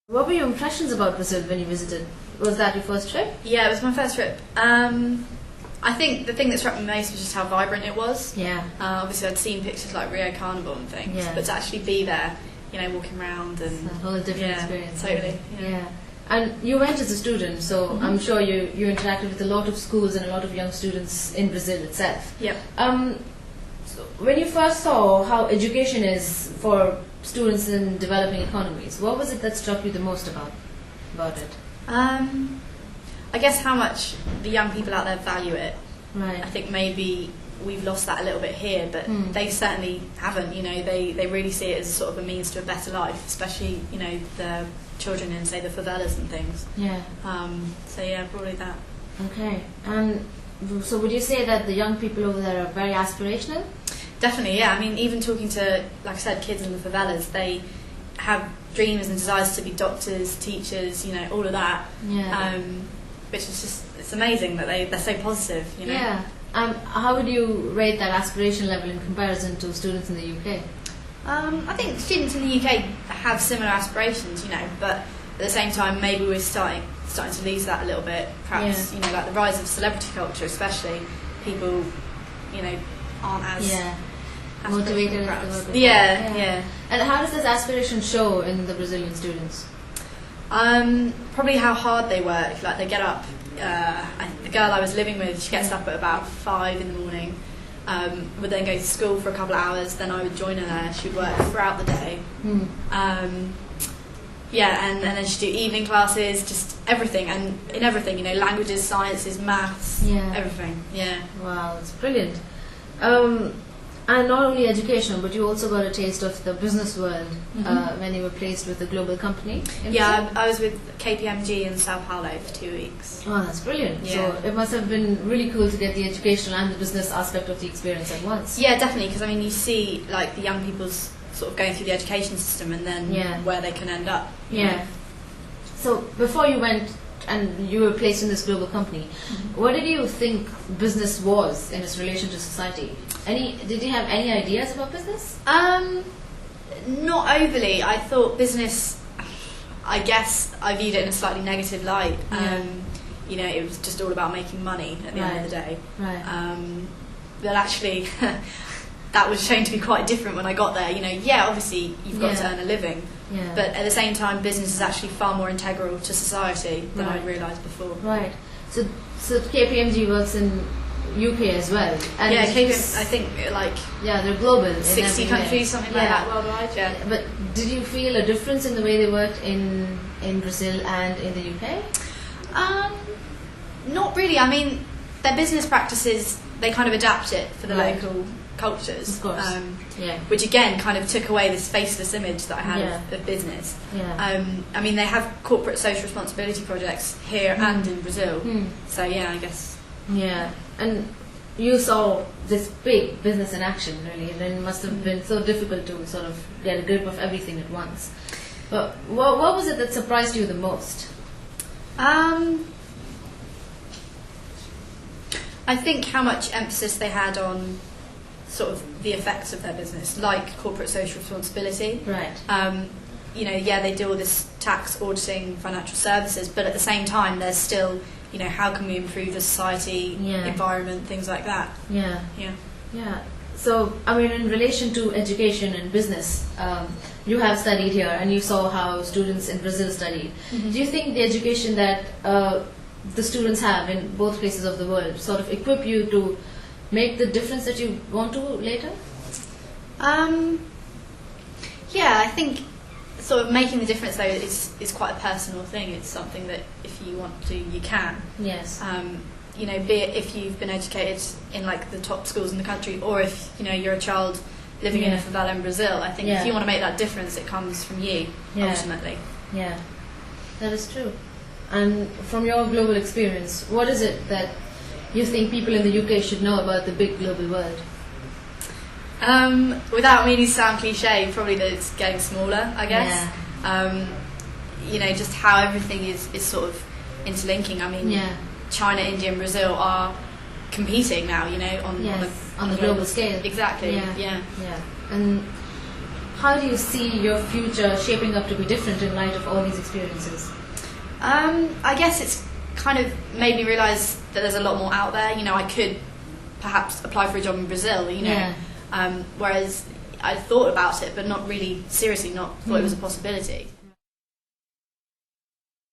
What were your impressions about Brazil when you visited? Was that your first trip? Yeah, it was my first trip. I think the thing that struck me most was just how vibrant it was. Yeah. Obviously, I'd seen pictures like Rio Carnival and things, Yeah. but to actually be there, walking around and It's a whole different experience. Totally. Yeah. And you went as a student, so I'm sure you interacted with a lot of schools and a lot of young students in Brazil itself. Yep. So when you first saw how education is for students in developing economies, what was it that struck you the most about it? I guess how much the young people out there value it. Right. I think maybe we've lost that a little bit here, but they certainly haven't. They really see it as sort of a means to a better life, especially the children in, say, the favelas and things. Yeah. So yeah, probably that. Okay. And so would you say that the young people over there are very aspirational? Definitely, yeah. I mean, even talking to, like I said, kids in the favelas, they have dreams and desires to be doctors, teachers, all of that. Yeah. Which is just, it's amazing that they're so positive, Yeah. How would you rate that aspiration level in comparison to students in the UK? I think students in the UK have similar aspirations, but at the same time, maybe we're starting to lose that a little bit. Perhaps, like the rise of celebrity culture, especially, people, aren't as motivated. Yeah. And how does this aspiration show in the Brazilian students? Probably how hard they work. Like they get up. The girl I was living with, she gets up at about 5 in the morning. Would then go to school for a couple of hours. Then I would join her there. She'd work throughout the day. And then she'd do evening classes, just everything, and in everything, languages, sciences, maths, everything. Yeah. Wow, that's brilliant. And not only education, but you also got a taste of the business world when you were placed with a global company. Yeah, I was with KPMG in Sao Paulo for 2 weeks. Oh, that's brilliant. Yeah. So it must have been really cool to get the educational and the business aspect of the experience at once. Yeah, definitely, because you see like the young people's sort of going through the education system and then where they can end up. Yeah. So before you went and you were placed in this global company, what did you think business was in its relation to society? Did you have any ideas about business? Not overly. I thought business, I guess I viewed it in a slightly negative light. It was just all about making money at the end of the day. Right. But actually, that was shown to be quite different when I got there. Obviously you've got to earn a living. Yeah. But at the same time, business is actually far more integral to society than I'd realised before. Right. So KPMG works in UK as well. And KPMG, I think they're global. 60 countries, something like that worldwide. Yeah. But did you feel a difference in the way they worked in Brazil and in the UK? Not really. I mean, their business practices, they kind of adapt it for the local cultures. Of course. Which again kind of took away this faceless image that I had of business. Yeah. I mean, they have corporate social responsibility projects here and in Brazil. So yeah, I guess. Yeah. And you saw this big business in action, really, and it must have been so difficult to sort of get a grip of everything at once. But what was it that surprised you the most? I think how much emphasis they had on sort of the effects of their business, like corporate social responsibility. Right. They do all this tax, auditing, financial services, but at the same time, there's still, how can we improve the society, environment, things like that. Yeah. Yeah. Yeah. So, I mean, in relation to education and business, you have studied here and you saw how students in Brazil studied. Do you think the education that the students have in both places of the world sort of equip you to make the difference that you want to later? Yeah, I think sort of making the difference though is quite a personal thing. It's something that if you want to, you can. Yes. Be it if you've been educated in like the top schools in the country, or if you're a child living in a favela in Brazil. I think if you want to make that difference, it comes from you ultimately. Yeah, that is true. And from your global experience, what is it that you think people in the UK should know about the big global world? Without meaning to sound cliche, probably that it's getting smaller, I guess. Yeah. Just how everything is sort of interlinking. I mean, China, India and Brazil are competing now, on the global scale. Exactly, yeah. And how do you see your future shaping up to be different in light of all these experiences? I guess it's kind of made me realise that there's a lot more out there. You know, I could perhaps apply for a job in Brazil, you know, whereas I thought about it but not really seriously, not thought it was a possibility.